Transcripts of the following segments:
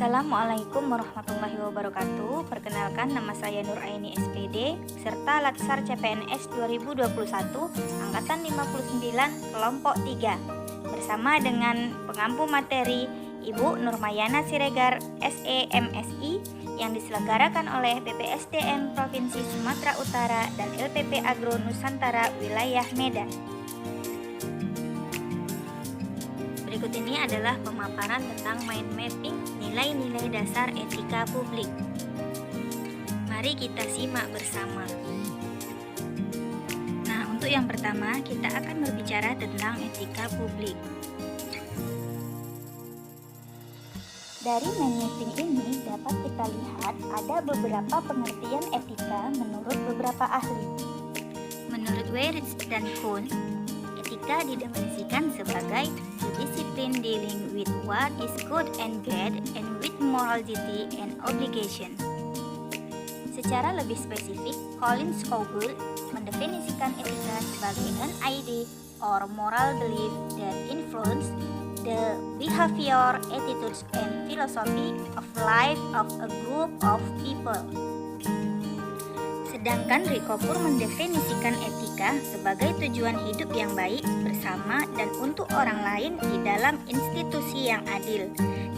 Assalamualaikum warahmatullahi wabarakatuh. Perkenalkan, nama saya Nur Aini SPD, serta Latsar CPNS 2021 Angkatan 59 Kelompok 3, bersama dengan pengampu materi Ibu Nurmayana Siregar SEMSI yang diselenggarakan oleh BPSDM Provinsi Sumatera Utara dan LPP Agro Nusantara Wilayah Medan. Berikut ini adalah pemaparan tentang mind mapping nilai-nilai dasar etika publik. Mari kita simak bersama. Nah, untuk yang pertama kita akan berbicara tentang etika publik. Dari mind mapping ini dapat kita lihat ada beberapa pengertian etika menurut beberapa ahli. Menurut Weritz dan Kuhn, etika didefinisikan sebagai disiplin dealing with what is good and bad and with moral duty and obligation. Secara lebih spesifik, Colin Scoble mendefinisikan etika sebagai an idea or moral belief that influence the behavior, attitudes, and philosophy of life of a group of people. Sedangkan Ricoeur mendefinisikan etika sebagai tujuan hidup yang baik bersama dan untuk orang lain di dalam institusi yang adil.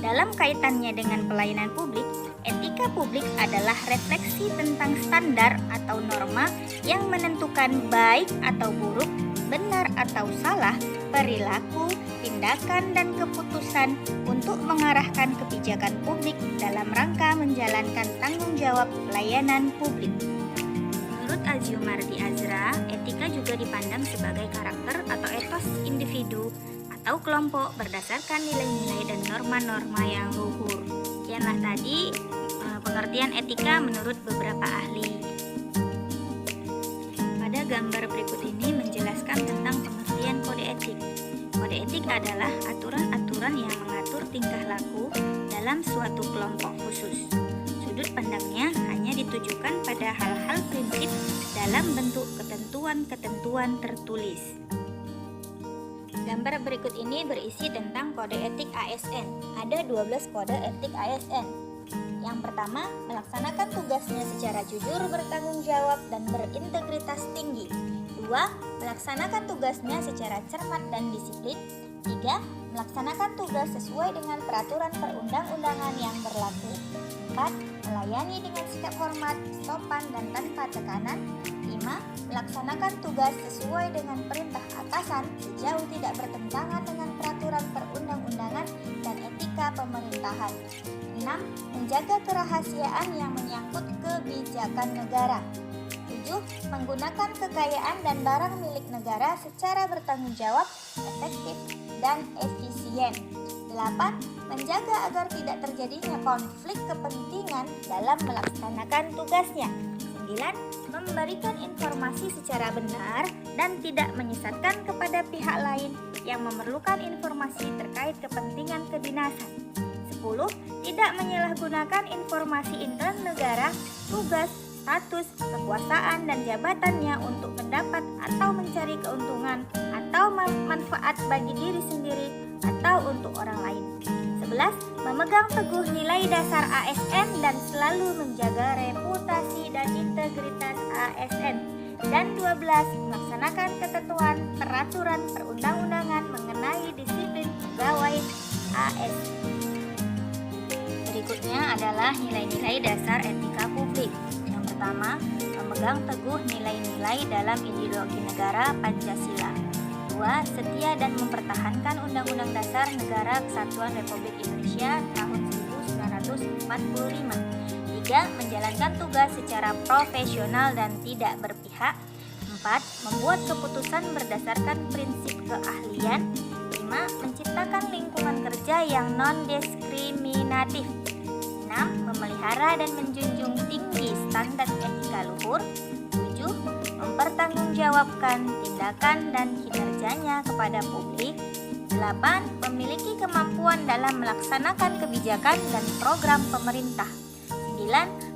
Dalam kaitannya dengan pelayanan publik, etika publik adalah refleksi tentang standar atau norma yang menentukan baik atau buruk, benar atau salah, perilaku, tindakan, dan keputusan untuk mengarahkan kebijakan publik dalam rangka menjalankan tanggung jawab pelayanan publik. Menurut Azumardi Azra, etika juga dipandang sebagai karakter atau etos individu atau kelompok berdasarkan nilai-nilai dan norma-norma yang luhur. Sekianlah tadi pengertian etika menurut beberapa ahli. Pada gambar berikut ini menjelaskan tentang pengertian kode etik. Kode etik adalah aturan-aturan yang mengatur tingkah laku dalam suatu kelompok khusus. Sudut pandangnya hanya ditujukan pada hal-hal prinsip dalam bentuk ketentuan-ketentuan tertulis. Gambar berikut ini berisi tentang kode etik ASN. Ada 12 kode etik ASN. Yang pertama, melaksanakan tugasnya secara jujur, bertanggung jawab, dan berintegritas tinggi. 2. Melaksanakan tugasnya secara cermat dan disiplin. 3. Melaksanakan tugas sesuai dengan peraturan perundang-undangan yang berlaku. 4. Melayani dengan sikap hormat, sopan, dan tanpa tekanan. 5. Melaksanakan tugas sesuai dengan perintah atasan sejauh tidak bertentangan dengan peraturan perundang-undangan dan etika pemerintahan. 6. Menjaga kerahasiaan yang menyangkut kebijakan negara. 7. Menggunakan kekayaan dan barang milik negara secara bertanggung jawab, efektif, dan efisien. 8. Menjaga agar tidak terjadinya konflik kepentingan dalam melaksanakan tugasnya. 9. Memberikan informasi secara benar dan tidak menyesatkan kepada pihak lain yang memerlukan informasi terkait kepentingan kedinasan. 10. Tidak menyalahgunakan informasi intern negara, tugas, status, kekuasaan, dan jabatannya untuk mendapat atau mencari keuntungan atau manfaat bagi diri sendiri atau untuk orang lain. 11. Memegang teguh nilai dasar ASN dan selalu menjaga reputasi dan integritas ASN. Dan 12. Melaksanakan ketentuan peraturan perundang-undangan mengenai disiplin pegawai ASN. Berikutnya adalah nilai-nilai dasar etika publik. Yang pertama, memegang teguh nilai-nilai dalam ideologi negara Pancasila. 2. Setia dan mempertahankan Undang-Undang Dasar Negara Kesatuan Republik Indonesia tahun 1945. 3. Menjalankan tugas secara profesional dan tidak berpihak. 4. Membuat keputusan berdasarkan prinsip keahlian. 5. Menciptakan lingkungan kerja yang non-diskriminatif. 6. Memelihara dan menjunjung tinggi standar etika luhur. 7. Mempertanggungjawabkan tindakan dan kinerjanya kepada publik. 8. Memiliki kemampuan dalam melaksanakan kebijakan dan program pemerintah. 9.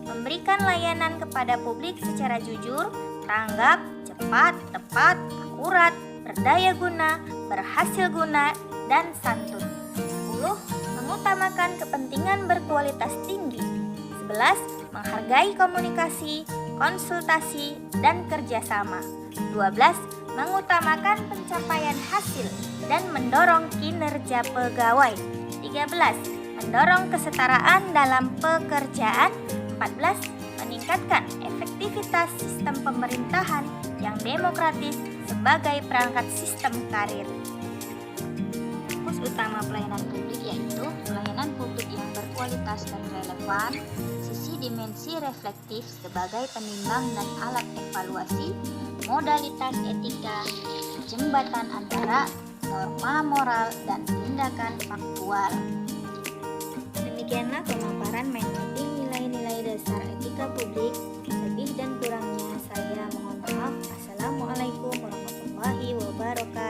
Memberikan layanan kepada publik secara jujur, tanggap, cepat, tepat, akurat, berdaya guna, berhasil guna, dan santun. 10. mengutamakan kepentingan berkualitas tinggi. 11. Menghargai komunikasi, konsultasi, dan kerjasama. 12. Mengutamakan pencapaian hasil dan mendorong kinerja pegawai. 13. Mendorong kesetaraan dalam pekerjaan. 14. Meningkatkan efektivitas sistem pemerintahan yang demokratis sebagai perangkat sistem karir. Fokus utama pelayanan publik yaitu pelayanan publik yang berkualitas dan relevan, sisi dimensi reflektif sebagai penimbang dan alat evaluasi, modalitas etika, jembatan antara norma moral dan tindakan faktual. Demikianlah pemaparan mapping nilai-nilai dasar etika publik. Lebih dan kurangnya saya mohon maaf. Assalamualaikum warahmatullahi wabarakatuh.